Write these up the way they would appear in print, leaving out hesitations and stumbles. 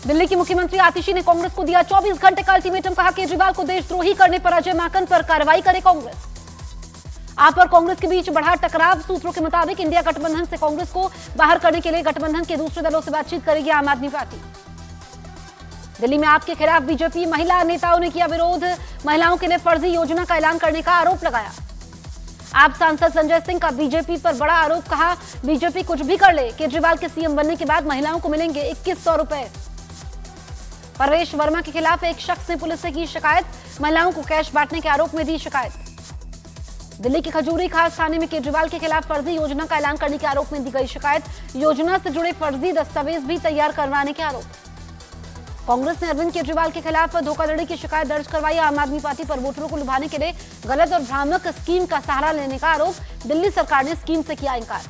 दिल्ली की मुख्यमंत्री आतिशी ने कांग्रेस को दिया 24 घंटे का अल्टीमेटम, कहा केजरीवाल को देशद्रोही करने पर अजय माकन पर कार्रवाई करे कांग्रेस। आप और कांग्रेस के बीच बढ़ा टकराव। सूत्रों के मुताबिक इंडिया गठबंधन से कांग्रेस को बाहर करने के लिए गठबंधन के दूसरे दलों से बातचीत करेगी आम आदमी पार्टी। दिल्ली में आप के खिलाफ बीजेपी महिला नेताओं ने किया विरोध, महिलाओं के लिए फर्जी योजना का ऐलान करने का आरोप लगाया। आप सांसद संजय सिंह का बीजेपी पर बड़ा आरोप, कहा बीजेपी कुछ भी कर ले, केजरीवाल के सीएम बनने के बाद महिलाओं को मिलेंगे 2100 रुपए। परवेश वर्मा के खिलाफ एक शख्स ने पुलिस से की शिकायत, महिलाओं को कैश बांटने के आरोप में दी शिकायत। दिल्ली के खजूरी खास थाने में केजरीवाल के खिलाफ फर्जी योजना का ऐलान करने के आरोप में दी गई शिकायत, योजना से जुड़े फर्जी दस्तावेज भी तैयार करवाने के आरोप। कांग्रेस ने अरविंद केजरीवाल के खिलाफ धोखाधड़ी की शिकायत दर्ज करवाई। आम आदमी पार्टी पर वोटरों को लुभाने के लिए गलत और भ्रामक स्कीम का सहारा लेने का आरोप, दिल्ली सरकार ने स्कीम से किया इनकार।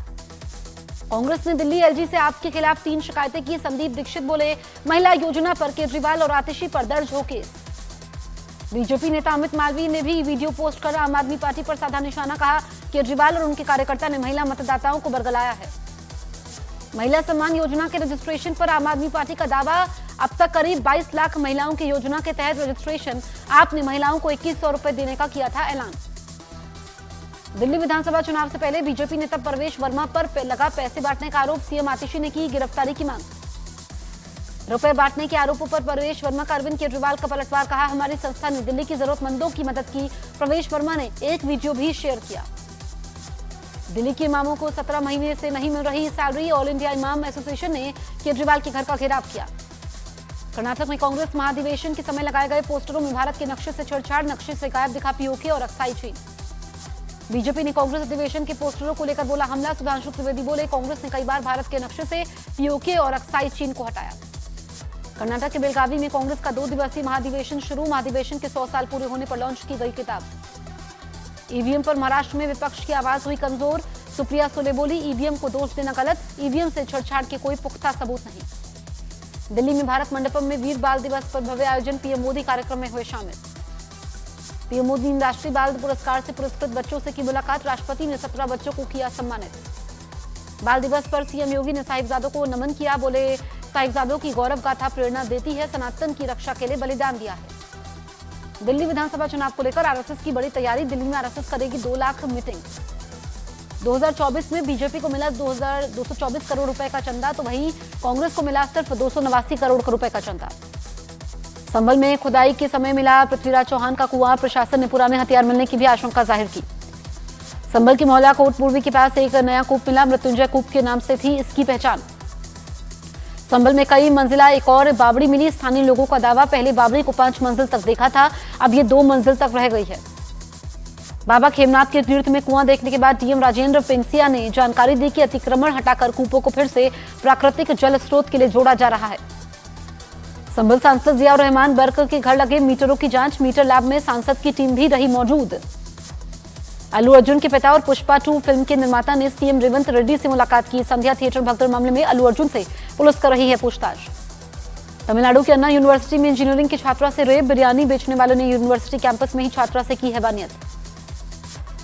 कांग्रेस ने दिल्ली एलजी से आपके खिलाफ 3 शिकायतें की। संदीप दीक्षित बोले महिला योजना पर केजरीवाल और आतिशी पर दर्ज हो केस। बीजेपी नेता अमित मालवीय ने भी वीडियो पोस्ट कर आम आदमी पार्टी पर साधा निशाना, कहा केजरीवाल और उनके कार्यकर्ता ने महिला मतदाताओं को बरगलाया है। महिला सम्मान योजना के रजिस्ट्रेशन पर आम आदमी पार्टी का दावा, अब तक करीब 22 लाख महिलाओं की योजना के तहत रजिस्ट्रेशन, आपने महिलाओं को 2100 रुपए देने का किया था ऐलान। दिल्ली विधानसभा चुनाव से पहले बीजेपी नेता परवेश वर्मा पर लगा पैसे बांटने का आरोप, सीएम आतिशी ने की गिरफ्तारी की मांग। रुपए बांटने के आरोपों पर परवेश वर्मा का अरविंद केजरीवाल का पलटवार, कहा हमारी संस्था ने दिल्ली की जरूरतमंदों की मदद की। परवेश वर्मा ने एक वीडियो भी शेयर किया। दिल्ली के इमामों को 17 महीने से नहीं मिल रही सैलरी, ऑल इंडिया इमाम एसोसिएशन ने केजरीवाल के घर का घेराव किया। कर्नाटक में कांग्रेस महाधिवेशन के समय लगाए गए पोस्टरों में भारत के नक्शे से छेड़छाड़, नक्शे से गायब दिखा पीओके और अक्साई चीन। बीजेपी ने कांग्रेस अधिवेशन के पोस्टरों को लेकर बोला हमला, सुधांशु त्रिवेदी बोले कांग्रेस ने कई बार भारत के नक्शे से पीओके और अक्साई चीन को हटाया। कर्नाटक के बेलगावी में कांग्रेस का 2 दिवसीय महाधिवेशन शुरू, महाधिवेशन के 100 साल पूरे होने पर लॉन्च की गई किताब। ईवीएम पर महाराष्ट्र में विपक्ष की आवाज हुई कमजोर, सुप्रिया सुले बोली ईवीएम को दोष देना गलत, ईवीएम से छेड़छाड़ के कोई पुख्ता सबूत नहीं। दिल्ली में भारत मंडपम में वीर बाल दिवस पर भव्य आयोजन, पीएम मोदी कार्यक्रम में हुए शामिल। पीएम मोदी ने राष्ट्रीय बाल पुरस्कार से पुरस्कृत बच्चों से की मुलाकात, राष्ट्रपति ने 17 बच्चों को किया सम्मानित। बाल दिवस पर सीएम योगी ने साहिबजादों को नमन किया, बोले साहिबजादों की गौरव गाथा प्रेरणा देती है, सनातन की रक्षा के लिए बलिदान दिया है। दिल्ली विधानसभा चुनाव को लेकर आरएसएस की बड़ी तैयारी, दिल्ली में आरएसएस करेगी 2 लाख मीटिंग। 2024 में बीजेपी को मिला 224 करोड़ रुपए का चंदा, तो वहीं कांग्रेस को मिला सिर्फ 289 करोड़ रुपए का चंदा। संभल में खुदाई के समय मिला पृथ्वीराज चौहान का कुआं, प्रशासन ने पुराने हथियार मिलने की भी आशंका जाहिर की। संभल की मोहल्ला कोट पूर्वी के पास एक नया कूप मिला, मृत्युंजय कूप के नाम से थी इसकी पहचान। संभल में कई मंजिला एक और बावड़ी मिली, स्थानीय लोगों का दावा पहले बावड़ी को 5 मंजिल तक देखा था, अब ये 2 मंजिल तक रह गई है। बाबा खेमनाथ के तीर्थ में कुआं देखने के बाद डीएम राजेंद्र पेंसिया ने जानकारी दी कि अतिक्रमण हटाकर कूपों को फिर से प्राकृतिक जल स्रोत के लिए जोड़ा जा रहा है। संभल सांसद जियाउर रहमान बर्क के घर लगे मीटरों की जांच, मीटर लैब में सांसद की टीम भी रही मौजूद। अल्लू अर्जुन के पिता और पुष्पा 2 फिल्म के निर्माता ने सीएम रेवंत रेड्डी से मुलाकात की। संध्या थिएटर भगदड़ मामले में अल्लू अर्जुन से पुलिस कर रही है पूछताछ। तमिलनाडु के अन्ना यूनिवर्सिटी में इंजीनियरिंग की छात्रा से रेप, बिरयानी बेचने वालों ने यूनिवर्सिटी कैंपस में ही छात्रा से की हैवानियत।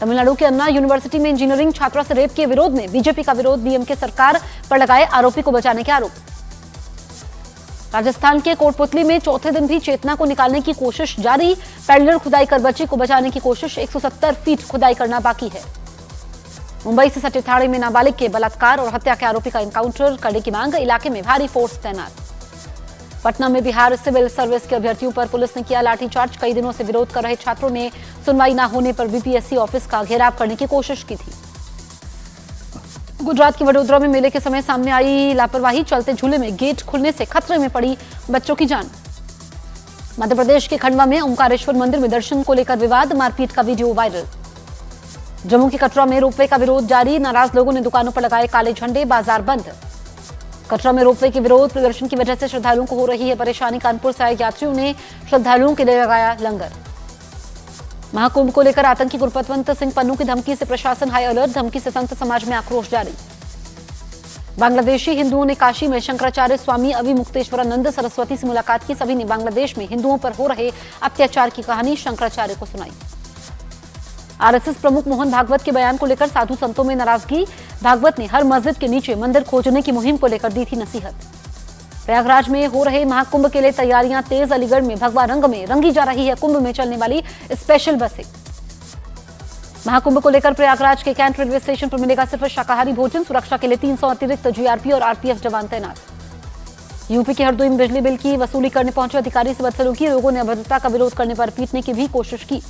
तमिलनाडु के अन्ना यूनिवर्सिटी में इंजीनियरिंग छात्रा से रेप के विरोध में बीजेपी का विरोध, डीएमके सरकार पर लगाए आरोपी को बचाने के आरोप। राजस्थान के कोटपुतली में चौथे दिन भी चेतना को निकालने की कोशिश जारी, पैडलर खुदाई कर बच्ची को बचाने की कोशिश, 170 फीट खुदाई करना बाकी है। मुंबई से सटे थाने में नाबालिग के बलात्कार और हत्या के आरोपी का एनकाउंटर करने की मांग, इलाके में भारी फोर्स तैनात। पटना में बिहार सिविल सर्विस के अभ्यर्थियों पर पुलिस ने किया लाठीचार्ज, कई दिनों से विरोध कर रहे छात्रों ने सुनवाई न होने पर बीपीएससी ऑफिस का घेराव करने की कोशिश की थी। गुजरात के वडोदरा में मेले के समय सामने आई लापरवाही, चलते झूले में गेट खुलने से खतरे में पड़ी बच्चों की जान। मध्य प्रदेश के खंडवा में ओंकारेश्वर मंदिर में दर्शन को लेकर विवाद, मारपीट का वीडियो वायरल। जम्मू के कटरा में रोपवे का विरोध जारी, नाराज लोगों ने दुकानों पर लगाए काले झंडे, बाजार बंद। कटरा में रोपवे के विरोध प्रदर्शन की वजह से श्रद्धालुओं को हो रही है परेशानी, कानपुर से आए यात्रियों ने श्रद्धालुओं के लिए लगाया लंगर। महाकुंभ को लेकर आतंकी गुरपतवंत सिंह पन्नू की धमकी से प्रशासन हाई अलर्ट, धमकी से संत समाज में आक्रोश जारी। बांग्लादेशी हिंदुओं ने काशी में शंकराचार्य स्वामी अविमुक्तेश्वरानंद सरस्वती से मुलाकात की, सभी ने बांग्लादेश में हिंदुओं पर हो रहे अत्याचार की कहानी शंकराचार्य को सुनाई। आरएसएस प्रमुख मोहन भागवत के बयान को लेकर साधु संतों में नाराजगी, भागवत ने हर मस्जिद के नीचे मंदिर खोजने की मुहिम को लेकर दी थी नसीहत। प्रयागराज में हो रहे महाकुंभ के लिए तैयारियां तेज। अलीगढ़ में भगवा रंग में रंगी जा रही है कुंभ में चलने वाली स्पेशल बसें। महाकुंभ को लेकर प्रयागराज के कैंट रेलवे स्टेशन पर मिलेगा सिर्फ शाकाहारी भोजन। सुरक्षा के लिए 300 अतिरिक्त जीआरपी और आरपीएफ जवान तैनात। यूपी के हरदोई में बिजली बिल की वसूली करने पहुंचे अधिकारी से बदसलूकी। लोगों ने अभद्रता का विरोध करने पर पीटने की भी कोशिश की।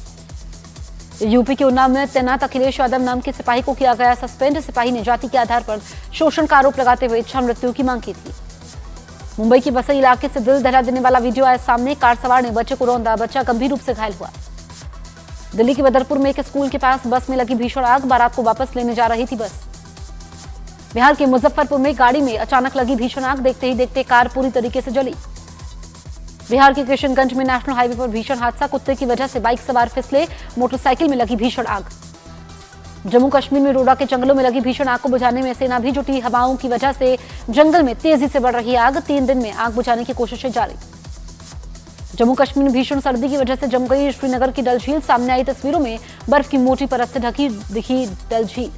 यूपी के उन्नाव में तैनात अखिलेश यादव नाम के सिपाही को किया गया सस्पेंड। सिपाही ने जाति के आधार पर शोषण का आरोप लगाते हुए इच्छा मृत्यु की मांग की थी। मुंबई के बसई इलाके से दिल दहला देने वाला वीडियो आया सामने। कार सवार ने बच्चे को रौंदा, बच्चा गंभीर रूप से घायल हुआ। दिल्ली के बदरपुर में एक स्कूल के पास बस में लगी भीषण आग। बारात को वापस लेने जा रही थी बस। बिहार के मुजफ्फरपुर में गाड़ी में अचानक लगी भीषण आग। देखते ही देखते कार पूरी तरीके से जली। बिहार के किशनगंज में नेशनल हाईवे पर भीषण हादसा। कुत्ते की वजह से बाइक सवार फिसले, मोटरसाइकिल में लगी भीषण आग। जम्मू कश्मीर में डोडा के जंगलों में लगी भीषण आग को बुझाने में सेना भी जुटी। हवाओं की वजह से जंगल में तेजी से बढ़ रही आग। 3 दिन में आग बुझाने की कोशिशें जारी। जम्मू कश्मीर में भीषण सर्दी की वजह से जम गई श्रीनगर की डल झील। सामने आई तस्वीरों में बर्फ की मोटी परत से ढकी दिखी डल झील।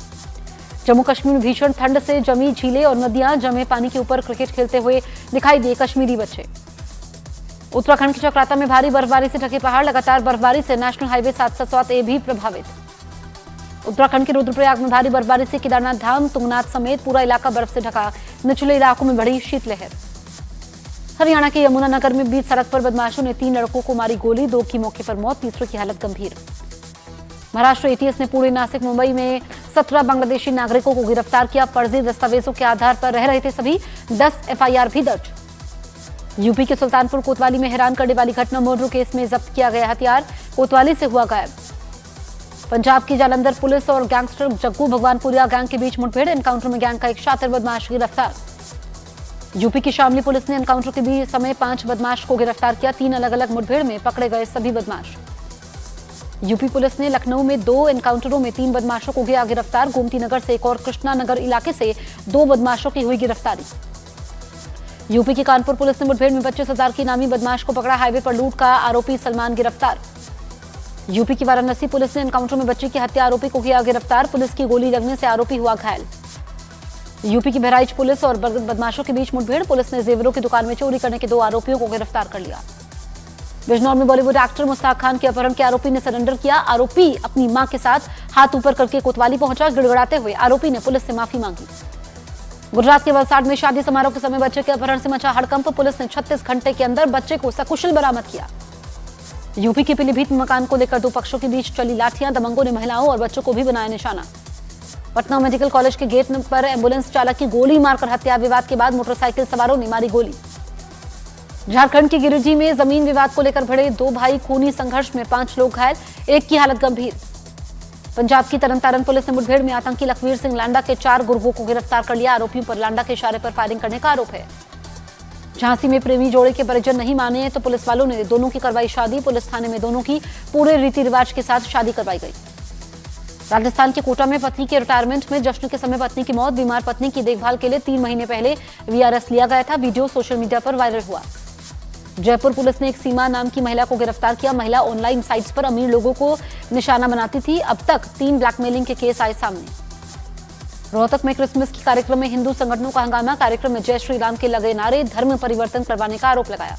जम्मू कश्मीर में भीषण ठंड से जमी झीलें और नदियां। जमे पानी के ऊपर क्रिकेट खेलते हुए दिखाई दिए कश्मीरी बच्चे। उत्तराखंड के चक्राता में भारी बर्फबारी से ढके पहाड़। लगातार बर्फबारी से नेशनल हाईवे 707A भी प्रभावित। उत्तराखंड के रुद्रप्रयाग में भारी बर्फबारी से केदारनाथ धाम, तुंगनाथ समेत पूरा इलाका बर्फ से ढका। निचले इलाकों में बढ़ी शीतलहर। हरियाणा के यमुनानगर में बीच सड़क पर बदमाशों ने 3 लड़कों को मारी गोली। 2 की मौके पर मौत, तीसरे की हालत गंभीर। महाराष्ट्र एटीएस ने पुणे, नासिक, मुंबई में 17 बांग्लादेशी नागरिकों को गिरफ्तार किया। फर्जी दस्तावेजों के आधार पर रह रहे थे सभी। 10 एफआईआर भी दर्ज। यूपी के सुल्तानपुर कोतवाली में हैरान करने वाली घटना। मर्डर केस में जब्त किया गया हथियार कोतवाली से हुआ गायब। पंजाब की जालंधर पुलिस और गैंगस्टर जग्गू भगवानपुरिया गैंग के बीच मुठभेड़। एनकाउंटर में गैंग का एक शातिर बदमाश गिरफ्तार। यूपी की शामली पुलिस ने एनकाउंटर के बीच समय 5 बदमाश को गिरफ्तार किया। 3 अलग अलग मुठभेड़ में पकड़े गए सभी बदमाश। यूपी पुलिस ने लखनऊ में 2 एनकाउंटरों में 3 बदमाशों को किया गिरफ्तार। गोमती नगर से एक और कृष्णा नगर इलाके से 2 बदमाशों की हुई गिरफ्तारी। यूपी की कानपुर पुलिस ने मुठभेड़ में 25,000 की इनामी बदमाश को पकड़ा। हाईवे पर लूट का आरोपी सलमान गिरफ्तार। यूपी की वाराणसी पुलिस ने एनकाउंटर में बच्ची की हत्या आरोपी को किया गिरफ्तार। पुलिस की गोली लगने से आरोपी हुआ घायल। यूपी की बहराइच पुलिस और बदमाशों के बीच मुठभेड़। पुलिस ने जेवरों की दुकान में चोरी करने के 2 आरोपियों को गिरफ्तार कर लिया। बिजनौर में बॉलीवुड एक्टर मुस्ताक खान के अपहरण के आरोपी ने सरेंडर किया। आरोपी अपनी मां के साथ हाथ ऊपर करके कोतवाली पहुंचा। गिड़गिड़ाते हुए आरोपी ने पुलिस से माफी मांगी। गुजरात के वलसाड में शादी समारोह के समय बच्चे के अपहरण से मचा हड़कंप। पुलिस ने 36 घंटे के अंदर बच्चे को सकुशल बरामद किया। यूपी के पीलीभीत में मकान को लेकर 2 पक्षों के बीच चली लाठियां। दबंगों ने महिलाओं और बच्चों को भी बनाया निशाना। पटना मेडिकल कॉलेज के गेट पर एम्बुलेंस चालक की गोली मारकर हत्या। विवाद के बाद मोटरसाइकिल सवारों ने मारी गोली। झारखंड के गिरिडीह में जमीन विवाद को लेकर भिड़े 2 भाई खूनी संघर्ष में 5 लोग घायल, 1 की हालत गंभीर। पंजाब की तरनतारन पुलिस ने मुठभेड़ में आतंकी लखवीर सिंह लांडा के 4 गुर्गों को गिरफ्तार कर लिया। आरोपियों पर लांडा के इशारे पर फायरिंग करने का आरोप है। झांसी में प्रेमी जोड़े के परिजन नहीं माने तो पुलिस वालों ने दोनों की करवाई शादी। पुलिस थाने में दोनों की पूरे रीति रिवाज के साथ शादी करवाई गई। राजस्थान के कोटा में पत्नी के रिटायरमेंट में जश्न के समय पत्नी की मौत। बीमार पत्नी की देखभाल के लिए 3 महीने पहले वीआरएस लिया गया था। वीडियो सोशल मीडिया पर वायरल हुआ। जयपुर पुलिस ने एक सीमा नाम की महिला को गिरफ्तार किया। महिला ऑनलाइन साइट्स पर अमीर लोगों को निशाना बनाती थी। अब तक 3 ब्लैकमेलिंग के केस आए सामने। रोहतक में क्रिसमस के कार्यक्रम में हिंदू संगठनों का हंगामा। कार्यक्रम में जय श्री राम के लगे नारे। धर्म परिवर्तन करवाने का आरोप लगाया।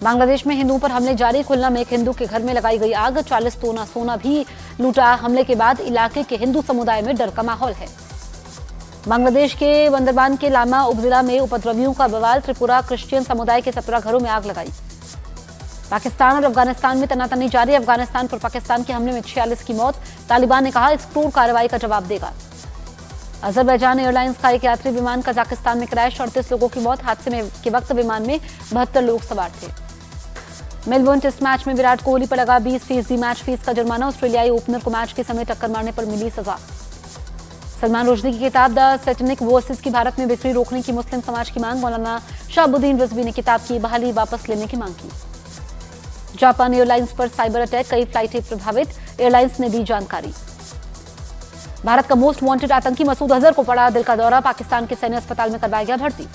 बांग्लादेश में हिंदुओं पर हमले जारी। खुलना में एक हिंदू के घर में लगाई गई आग। 40 तोला सोना भी लूटा। हमले के बाद इलाके के हिंदू समुदाय में डर का माहौल है। बांग्लादेश के बंदरबान के लामा उपजिला में उपद्रवियों का बवाल। त्रिपुरा क्रिश्चियन समुदाय के 17 घरों में आग लगाई। पाकिस्तान और अफगानिस्तान में तनातनी जारी। अफगानिस्तान पर पाकिस्तान के हमले में 46 की मौत। तालिबान ने कहा इस क्रूर कार्रवाई का जवाब देगा। अजरबैजान एयरलाइंस का एक यात्री विमान कजाकिस्तान में क्रैश। 38 लोगों की मौत। हादसे के वक्त विमान में 72 लोग सवार थे। मेलबोर्न टेस्ट मैच में विराट कोहली पर लगा 20% मैच फीस का जुर्माना। ऑस्ट्रेलियाई ओपनर को मैच के समय टक्कर मारने पर मिली सजा। सलमान रुश्दी की किताब द सैटेनिक वर्सेस की भारत में बिक्री रोकने की मुस्लिम समाज की मांग। मौलाना शहाबुद्दीन रिजवी ने किताब की बहाली वापस लेने की मांग की। जापान एयरलाइंस पर साइबर अटैक। कई फ्लाइटें प्रभावित। एयरलाइंस ने दी जानकारी। भारत का मोस्ट वांटेड आतंकी मसूद अजहर को पड़ा दिल का दौरा। पाकिस्तान के सैन्य अस्पताल में करवाया गया भर्ती।